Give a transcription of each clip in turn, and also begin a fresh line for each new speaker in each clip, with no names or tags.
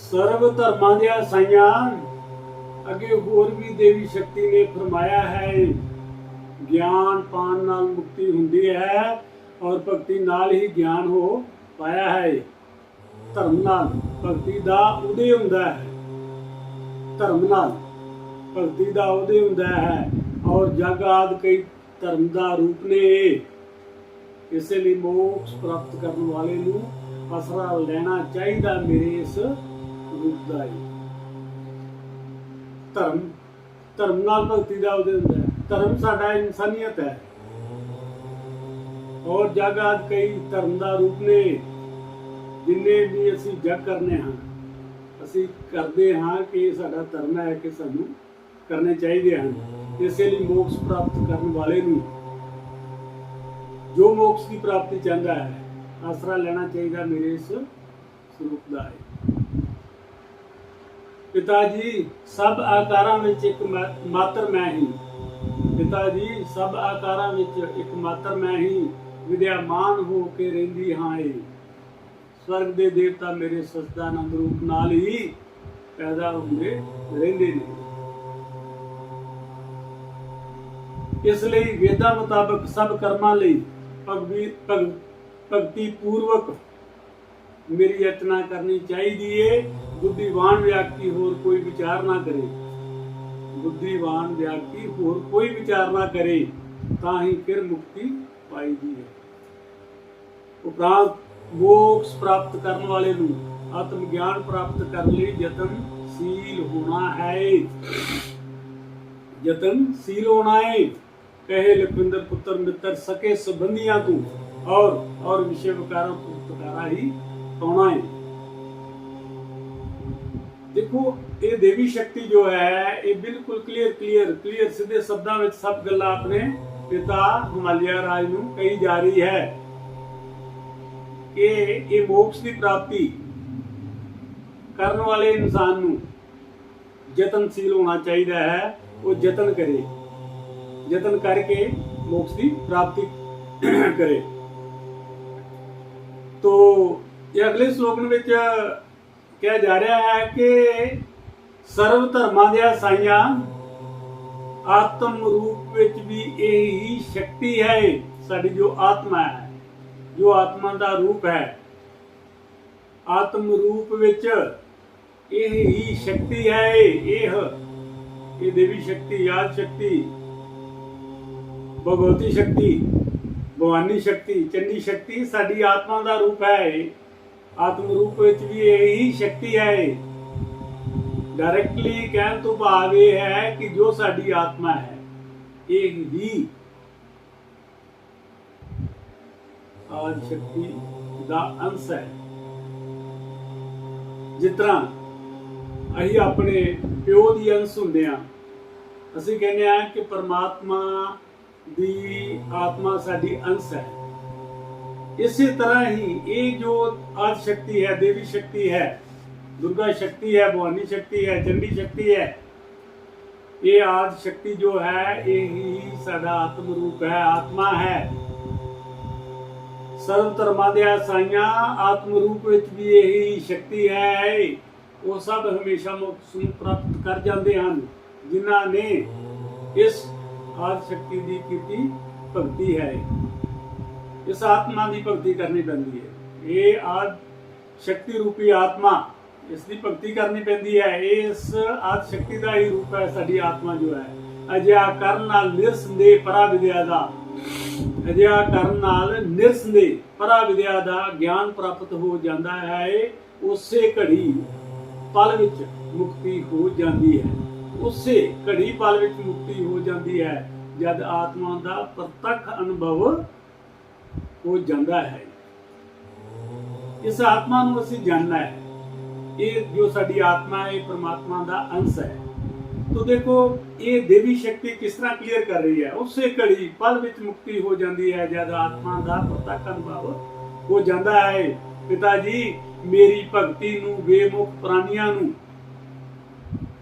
ਸਰਬ ਧਰਮਾਂ ਦੀਆਂ ਸਾਈਆਂ ਅੱਗੇ ਹੋਰ ਵੀ ਦੇਵੀ ਸ਼ਕਤੀ ਨੇ ਫਰਮਾਇਆ ਹੈ, ਗਿਆਨ ਪਾਣ ਨਾਲ ਮੁਕਤੀ ਹੁੰਦੀ ਹੈ ਔਰ ਭਗਤੀ ਨਾਲ ਹੀ ਗਿਆਨ ਹੋ ਪਾਇਆ ਹੈ। ਧਰਮ ਨਾਲ ਭਗਤੀ ਦਾ ਉਦੈ ਹੁੰਦਾ ਹੈ, ਧਰਮ ਨਾਲ ਭਗਤੀ ਦਾ ਉਦੈ ਹੁੰਦਾ ਹੈ ਔਰ ਜਗ ਆਦਿ ਕਈ ਧਰਮ ਦਾ ਰੂਪ ਨੇ। ਇਸੇ ਲਈ ਮੋਕਸ਼ ਪ੍ਰਾਪਤ ਕਰਨ ਵਾਲੇ ਨੂੰ ਆਸਰਾ ਲੈਣਾ ਚਾਹੀਦਾ ਮੇਰੇ ਇਸ ਰੂਪ ਦਾ ਹੀ। ਧਰਮ ਨਾਲ ਭਗਤੀ ਦਾ ਉਦੈ ਹੁੰਦਾ ਹੈ। ਧਰਮ ਸਾਡਾ ਇਨਸਾਨੀਅਤ ਹੈ ਔਰ ਜਗ ਆਦਿ ਕਈ ਧਰਮ ਦਾ ਰੂਪ ਨੇ। ਜਿੰਨੇ ਵੀ ਅਸੀਂ ਜਗ ਕਰਨੇ ਹਾਂ, ਅਸੀਂ ਕਰਦੇ ਹਾਂ ਕਿ ਸਾਡਾ ਧਰਮ ਹੈ ਕਿ ਸਾਨੂੰ ਕਰਨੇ ਚਾਹੀਦੇ ਹਨ। ਇਸੇ ਲਈ ਮੋਕਸ਼ ਪ੍ਰਾਪਤ ਕਰਨ ਵਾਲੇ ਨੂੰ, ਜੋ ਮੋਕਸ਼ ਦੀ ਪ੍ਰਾਪਤੀ ਚਾਹੁੰਦਾ ਹੈ, ਆਸਰਾ ਲੈਣਾ ਚਾਹੀਦਾ ਮੇਰੇ ਇਸ ਸਰੂਪ ਦਾ ਹੈ। ਪਿਤਾ ਜੀ ਸਭ ਆਕਾਰਾਂ ਵਿੱਚ ਇੱਕ ਮਾਤਰ ਮੈਂ ਹੀ, ਪਿਤਾ ਜੀ ਸਭ ਆਕਾਰਾਂ ਵਿੱਚ ਇੱਕ ਮਾਤਰ ਮੈਂ ਹੀ, ਵਿਦਿਆਮਾਨ ਹੋ ਕੇ ਰਹਿੰਦੀ ਹਾਂ ਏ। ਸਵਰਗ ਦੇ ਦੇਵਤਾ ਮੇਰੇ ਸਚਦਾਨੰਦ ਰੂਪ ਨਾਲ ਹੀ ਪੈਦਾ ਹੁੰਦੇ ਰਹਿੰਦੇ ਨੇ। ਇਸ ਲਈ ਵੇਦਾਂ ਮੁਤਾਬਕ ਸਭ ਕਰਮਾਂ ਲਈ ਭਗਤੀ ਪੂਰਵਕ ਮੇਰੀ ਯਤਨਾ ਕਰਨੀ ਚਾਹੀਦੀ ਏ। ਬੁੱਧੀਵਾਨ ਵਿਅਕਤੀ ਹੋਰ ਕੋਈ ਵਿਚਾਰ ਨਾ ਕਰੇ, ਬੁੱਧੀਵਾਨ ਵਿਅਕਤੀ ਹੋਰ ਕੋਈ ਵਿਚਾਰ ਨਾ ਕਰੇ ਤਾਂ ਹੀ ਫਿਰ ਮੁਕਤੀ ਪਾਈਦੀ ਹੈ। ਉਪਰਾਂਤ ਮੋਕਸ਼ ਪ੍ਰਾਪਤ ਕਰਨ ਵਾਲੇ ਨੂੰ ਆਤਮ ਗਿਆਨ ਪ੍ਰਾਪਤ ਕਰਨ ਲਈ ਯਤਨਸ਼ੀਲ ਹੋਣਾ ਹੈ, ਯਤਨਸ਼ੀਲ ਹੋਣਾ ਹੈ। ਕਹੇ ਲਖਵਿੰਦਰ ਪੁੱਤਰ ਮਿੱਤਰ ਸਕੇ ਸੰਬੰਧੀਆਂ ਤੂੰ और विषय विकारों पुरस्कारा ही पाना है। देखो ये देवी शक्ति जो है ये बिल्कुल क्लियर सीधे शब्दों में सब गल्लां अपने पिता हिमालय राज नूं कही जा रही है कि ये मोक्ष की प्राप्ति करने वाले इंसान नूं यतनशील होना चाहिए है। वो यतन करे, यतन करके मोक्ष की प्राप्ति करे। तो ये अगले श्लोक में कहा जा रहा है कि सर्व धर्मां दियां साईयां आत्म रूप विच भी यही शक्ति है। साडी जो आत्मा है, जो आत्मा का रूप है, आत्म रूप विच यही शक्ति है। ये देवी शक्ति, याद शक्ति, भगवती शक्ति, भवानी शक्ति, चंडी शक्ति साडी आत्मा का रूप है। आत्म रूप विच भी यही शक्ति है। डायरेक्टली कहने तो भाव यह है कि जो साडी आत्मा है ये ही आदि शक्ति का अंश है। जिस तरह असीं अपने प्यो दी अंश हुंदे हां, असीं कहने आ कि परमात्मा दी आत्मा साडी अंश है। इसी तरह ही ये जो आदि शक्ति है, देवी शक्ति है, दुर्गा शक्ति है, भवानी शक्ति है, चंडी शक्ति है, ये आदि शक्ति जो है ये ही साडा आत्म रूप है, आत्मा है। सर्व धर्मां दियां साईयां आत्म रूप विच भी यही शक्ति है। वो सब हमेशा मोक्ष नूं प्राप्त कर जाते हैं जिन्हां ने इस आदि शक्ति की कीती भगती है। इस आत्मा की भगती करनी पैंदी है। ये आदि शक्ति रूपी आत्मा, इसकी भगती करनी पैंदी है। इस आदि शक्ति का ही रूप है साडी आत्मा जो है। अजिहा करन नाल निरसंदेह परा विद्या दा, अजिहा करन नाल निरसंदेह परा विद्या दा ज्ञान प्राप्त हो जाता है। उसे घड़ी पल विच मुक्ति हो जाती है। उसे घड़ी पल विच मुक्ति हो जाती है जब आत्मा का प्रत्यक्ष अनुभव हो जाता है। इस आत्मा को असीं जानना है। ये जो साडी आत्मा है परमात्मा का अंश है। तो देखो ये देवी शक्ति किस तरह क्लियर कर रही है। उससे घड़ी पल विच मुक्ति हो जाती है जब आत्मा का प्रत्यक्ष अनुभव हो जाता है। पिता जी मेरी भगती नूं बेमुख प्राणियां नूं,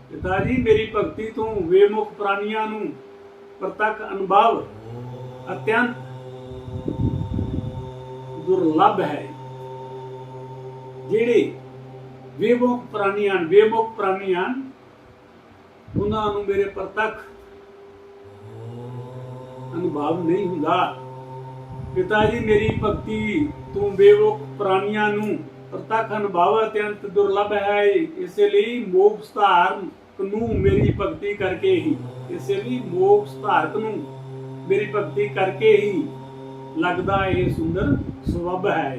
पिता जी मेरी भगती तू बेमुख प्राणियां नूं प्रत्यक्ष अनुभव अत्यंत दुर्लभ है। ਜਿਹੜੇ ਬੇਮੁਖ ਪ੍ਰਾਣੀ ਹਨ, ਉਹਨਾਂ ਨੂੰ ਮੇਰੇ ਪ੍ਰਤੱਖ ਅਨੁਭਵ ਨਹੀਂ ਹੁੰਦਾ। ਪਿਤਾ ਜੀ, ਮੇਰੀ ਭਗਤੀ ਤੂੰ ਬੇਮੁਖ ਪ੍ਰਾਣੀਆਂ ਨੂੰ ਪ੍ਰਤੱਖ ਅਨੁਭਵ ਅਤਿਅੰਤ ਦੁਰਲਭ ਹੈ। ਇਸੇ ਲਈ ਮੋਕਸ਼ ਧਾਰਕ ਨੂੰ ਮੇਰੀ ਭਗਤੀ ਕਰਕੇ ਹੀ ਲੱਗਦਾ ਇਹ ਸੁੰਦਰ ਸਵੱਬ ਹੈ।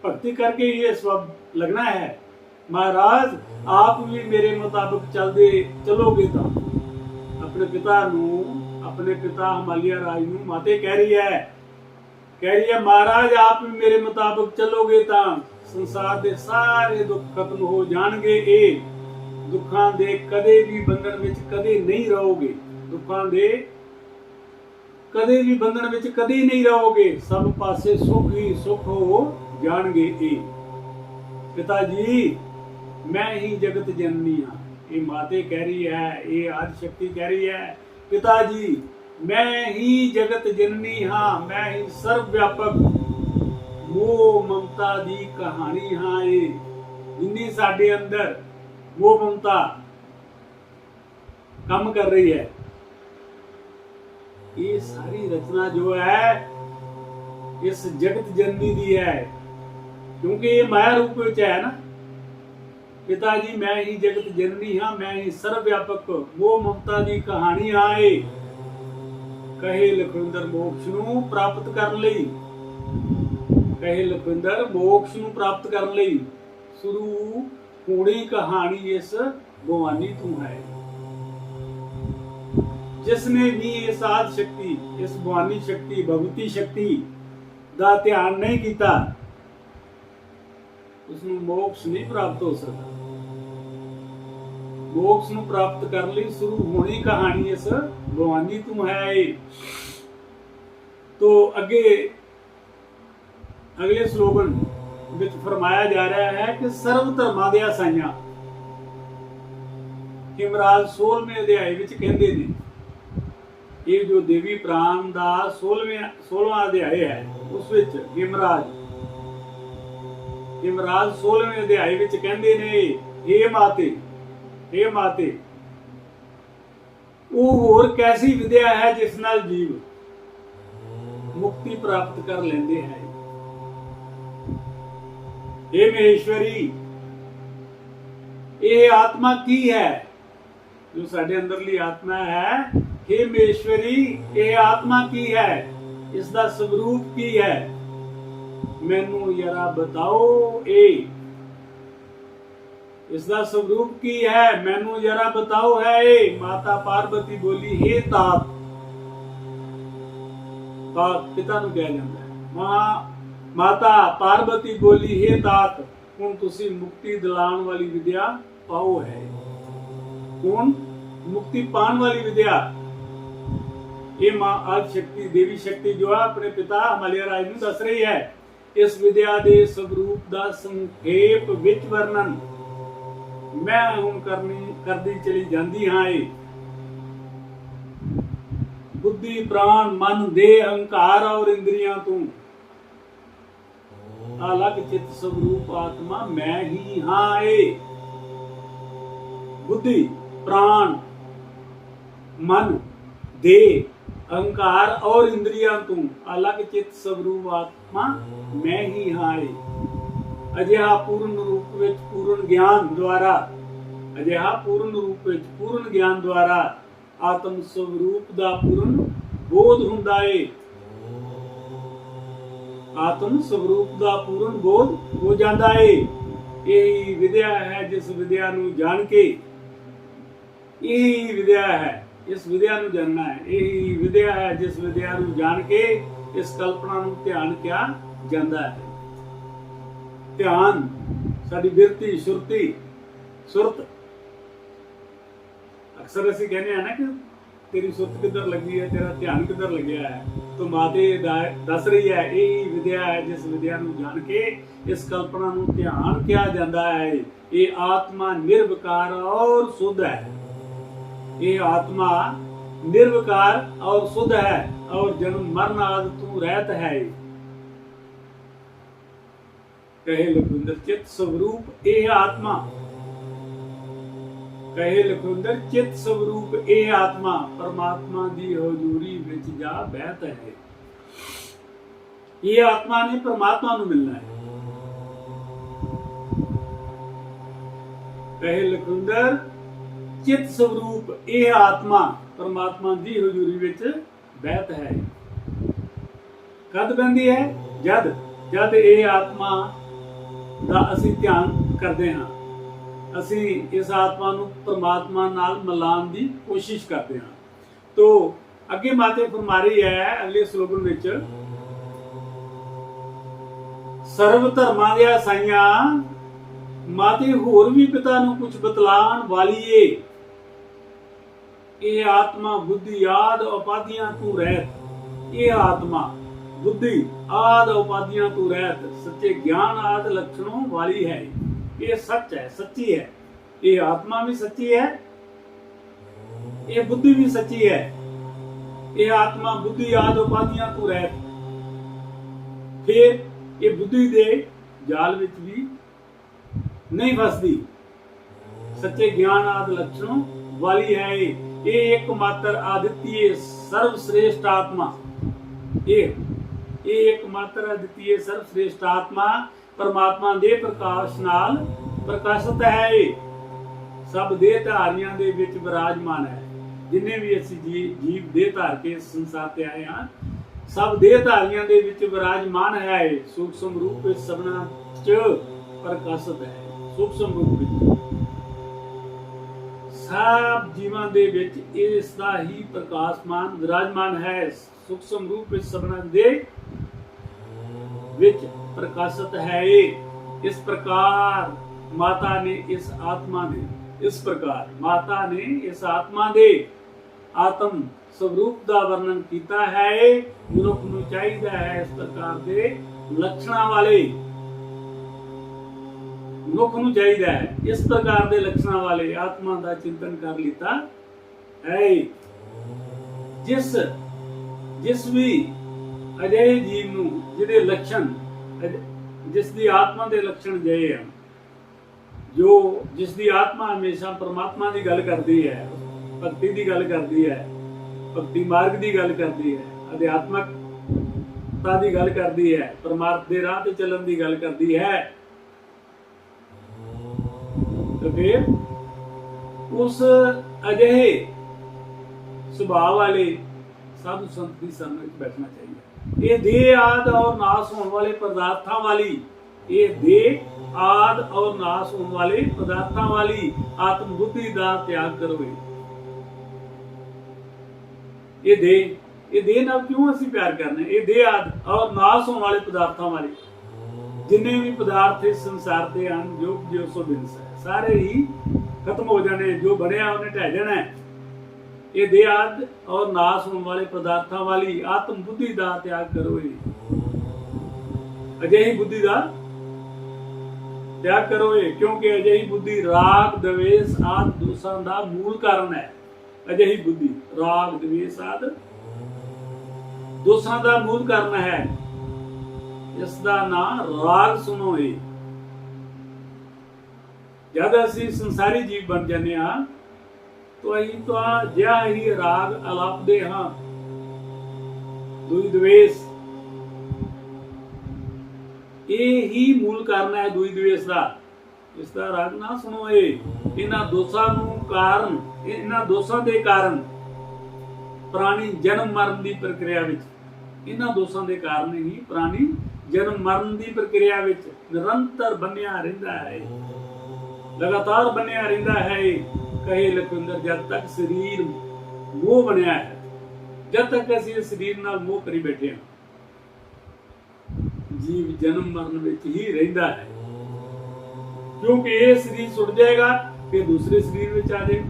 ਭਗਤੀ ਕਰਕੇ ਹੀ ਇਹ ਸਵੱਬ लगना है। महाराज, आप भी मेरे मुताबिक चलोगे तो अपने पिता हिमालय राज नूं माते कह रही है महाराज, आप भी मेरे मुताबिक चलोगे तो संसार के सारे दुख खत्म हो जाएंगे। दुखों दे कदे भी बंधन विच कदे नहीं रहोगे। सब पासे सुख ही सुख हो जाएंगे। पिता जी, मैं ही जगत जननी हाँ। ये माते कह रही है, ये आदि शक्ति कह रही है, पिताजी मैं ही जगत जननी हाँ, मैं ही सर्वव्यापक मोह ममता दी कहानी हाँ। ये जिन्नी साडे अंदर मोह ममता काम कर रही है, ये सारी रचना जो है इस जगत जननी दी है, क्योंकि ये माया रूप में है ना। पिताजी, मैं ही जगत जननी हाँ, मैं ही सर्वव्यापक मोह ममता दी कहानी आए। कहे लखविंदर मोक्ष नूं प्राप्त करन लई शुरू होनी कहानी इस भवानी तू है। जिसने भी इस आदि शक्ति, इस भवानी शक्ति, भगवती शक्ति दा ध्यान नहीं किया, उसनूं मोक्ष नहीं प्राप्त हो सकता। मोक्ष नूं प्राप्त करने लई शुरू होनी कहानी इस भवानी तू है। तो अगले स्लोगन विच फरमाया जा रहा है कि सर्व धर्मां दे साइयां। हिमराज 16वें अध्याय विच कहंदे ने, ये जो देवी प्राण दा 16वां अध्याय है, उस विच हिमराज 16वें अध्याय विच कहंदे ने, हे माते वो होर कैसी विद्या है जिस नाल जीव मुक्ति प्राप्त कर लेंदे हैं। हे महेश्वरी, ये आत्मा की है जो साडे अंदरली आत्मा है। हे महेश्वरी, ये आत्मा की है, इसका स्वरूप की है, मैनू जरा बताओ। इसका स्वरूप की है, मैनू जरा बताओ है। माता पार्वती बोली, हे तात पिता नूं कहा जाता है। माता पार्वती बोली, हे तात, हुण तुसी मुक्ति दिलाण वाली विद्या पाओ है। हुण मुक्ति पाण वाली विद्या, ये मां आदि शक्ति, देवी शक्ति जो है अपने पिता हिमालय राज नूं दस रही है। इस विद्या दे स्वरूप दा संक्षेप विच वर्णन मैं हुण करदी चली जांदी हां। बुद्धि प्राण मन देह अहंकार और इंद्रियां तू अलग चित्त स्वरूप आत्मा मैं ही हाँ। बुद्धि प्राण मन देह अहंकार और इंद्रियां तू अलग चित्त स्वरूप आत्मा मैं ही हाँ। अजिहा पूर्ण रूप विच पूर्ण ज्ञान द्वारा आत्म स्वरूप दा पूर्ण बोध हुंदा है। आत्म स्वरूप दा पूर्ण बोध हो जाता है। यही विद्या है जिस विद्या नूं जान के, यही विद्या है इस विद्या नूं जानना है। यही विद्या है जिस विद्या नूं जान के इस कल्पना नूं ध्यान किया जाता है। ध्यान साडी बिरती सुरत अक्सर असीं कहने हैं ना कि तेरी सुरत किधर लगी है, तेरा ध्यान किधर लग्या है। तो माते दस रही है, यही विद्या है जिस विद्या नूं जान के इस कल्पना नूं ध्यान किया जाता है। ये आत्मा निर्विकार और शुद्ध है। ये आत्मा निर्विकार और शुद्ध है और जन्म मरण आदि तू रहत है। ਕਹੇ ਲਖਵਿੰਦਰ ਚਿਤ ਸਵਰੂਪ ਇਹ ਆਤਮਾ, ਕਹੇ ਲਖਵਿੰਦਰ ਚਿਤ ਸਵਰੂਪ ਇਹ ਆਤਮਾ ਪਰਮਾਤਮਾ ਦੀ ਹਜ਼ੂਰੀ ਵਿੱਚ ਜਾ ਬਹਿਤ ਹੈ। ਇਹ ਆਤਮਾ ਨੇ ਪਰਮਾਤਮਾ ਨੂੰ ਮਿਲਣਾ ਹੈ। ਕਹੇ ਲਖਵਿੰਦਰ ਚਿਤ ਸਵਰੂਪ ਇਹ ਆਤਮਾ ਪਰਮਾਤਮਾ ਦੀ ਹਜ਼ੂਰੀ ਵਿੱਚ ਬਹਿਤ ਹੈ। ਕਦ ਬਹਿੰਦੀ ਹੈ? ਜਦ ਇਹ ਆਤਮਾ ਦਾ ਅਸੀਂ ਧਿਆਨ ਕਰਦੇ ਹਾਂ, ਅਸੀਂ ਇਸ ਆਤਮਾ ਨੂੰ ਪਰਮਾਤਮਾ ਨਾਲ ਮਿਲਾਉਣ ਦੀ ਕੋਸ਼ਿਸ਼ ਕਰਦੇ ਹਾਂ। ਤੋ ਅੱਗੇ ਮਾਤੇ ਫਰਮਾ ਰਹੀ ਹੈ ਅਗਲੇ ਸ਼ਲੋਕਨ ਵਿੱਚ, ਸਰਵ ਧਰਮਾਂ ਦੇ ਸਾਈਆਂ ਮਾਤੇ ਹੋਰ ਵੀ ਪਿਤਾ ਨੂੰ ਕੁਝ ਬਤਲਾਉਣ ਵਾਲੀ ਏ। ਇਹ ਆਤਮਾ ਬੁੱਧੀ ਆਦ ਉਪਾਧੀਆਂ ਤੋਂ ਰਹਿਤ, ਇਹ ਆਤਮਾ ਬੁੱਧੀ ਆਦ ਉਪਾਧੀਆਂ ਤੋਂ ਰਹਿਤ ਸੱਚੇ ਗਿਆਨ ਆਦ ਲक्षणों वाली है। ये सच है, सच्ची है। ये आत्मा भी सच्ची है, ये बुद्धि भी सच्ची है। ये आत्मा बुद्धि आद उपाधियां तो रहत, फिर ये बुद्धि दे जाल विच भी नहीं फसदी, सच्चे ज्ञान आद लक्षणों वाली है। ये एकमात्र आदित्य सर्वश्रेष्ठ आत्मा, ये एकमात्र अद्वितीय सर्वश्रेष्ठ आत्मा परमात्मा दे प्रकाश नाल प्रकाशित है। सब देह धारियां दे विच विराजमान है। जिन्ने भी असी जीव देह धार के संसार ते आए हाँ, सब देह धारियां दे विच विराजमान है। सूक्ष्म रूप विच सबना च प्रकाशित है। सूक्ष्म रूप विच सब जीवां दे विच इसदा ही प्रकाशमान विराजमान है। सूक्ष्म रूप विच सबना दे विच प्रकाशित है। इस प्रकार माता ने इस आत्मा ने, इस प्रकार माता ने इस आत्मा दे आत्म स्वरूप का वर्णन किया है। मनुख नूं चाहीदा है इस प्रकार दे लक्षणां वाले, मनुख नूं चाहीदा है इस प्रकार दे लक्षणां वाले आत्मा का चिंतन कर लीता है। जिस भी ਅਜਿਹੇ ਜੀਵ ਨੂੰ ਜਿਹਦੇ ਲੱਛਣ, ਜਿਸ ਦੀ ਆਤਮਾ ਦੇ ਲੱਛਣ ਜਿਹੇ ਹਨ, ਜੋ ਜਿਸ ਦੀ ਆਤਮਾ ਹਮੇਸ਼ਾ ਪਰਮਾਤਮਾ ਦੀ ਗੱਲ ਕਰਦੀ ਹੈ, ਭਗਤੀ ਦੀ ਗੱਲ ਕਰਦੀ ਹੈ, ਭਗਤੀ ਮਾਰਗ ਦੀ ਗੱਲ ਕਰਦੀ ਹੈ, ਅਧਿਆਤਮਕਤਾ ਦੀ ਗੱਲ ਕਰਦੀ ਹੈ, ਪਰਮਾਰਥ ਦੇ ਰਾਹ ਤੇ ਚੱਲਣ ਦੀ ਗੱਲ ਕਰਦੀ ਹੈ, ਤਾਂ ਫਿਰ ਉਸ ਅਜਿਹੇ ਸੁਭਾਅ ਵਾਲੇ ਸਾਧੂ ਸੰਤ ਦੀ ਸ਼ਰਨ ਵਿੱਚ ਬੈਠਣਾ ਚਾਹੀਦਾ। ये देह आद और नाश होने वाले पदार्थों वाली, ये देह आद और नाश होने वाले पदार्थों वाली आत्म बुद्धि का त्याग करो। ये देह नाल क्यों असी प्यार करने? ये देह आद और नाश होने वाले पदार्थों वाली, जिन्ने भी पदार्थ इस संसार के हैं जो 220 है, सारे ही खत्म हो जाने, जो बनया उन्हें ढह जाना है। ये देहाद और नाश होने वाले पदार्थों वाली आत्म बुद्धि का त्याग करो। अजयी बुद्धि का त्याग करो, क्योंकि अजयी बुद्धि राग द्वेष आदि दोषां का मूल कारण है। अजयी बुद्धि राग द्वेष आदि दोषां का मूल कारण है। इसका नाम राग सुनो। जब असी संसारी जीव बन जाने हाँ तो अही तो जिहा ही राग अलापदे हाँ, दुई द्वेष, ये ही मूल कारण है दुई द्वेष का। इसका राग ना सुनो। इन्हां दोषां नूं कारण, इन्हां दोषां दे कारण प्राणी जन्म मरण की प्रक्रिया विच, इन्हां दोषां दे कारण ही प्राणी जन्म मरण की प्रक्रिया विच निरंतर बनिया रहिंदा है, लगातार बनिया रहिंदा है। कहे लखविंदर जब तक शरीर मोह बनया है, जब तक असीं इस शरीर नाल मोह करी बैठे हैं, जीव जन्म मरण विच ही रहिंदा है। क्योंकि ये शरीर छुट जाएगा फिर दूसरे शरीर विच आ जाएगा,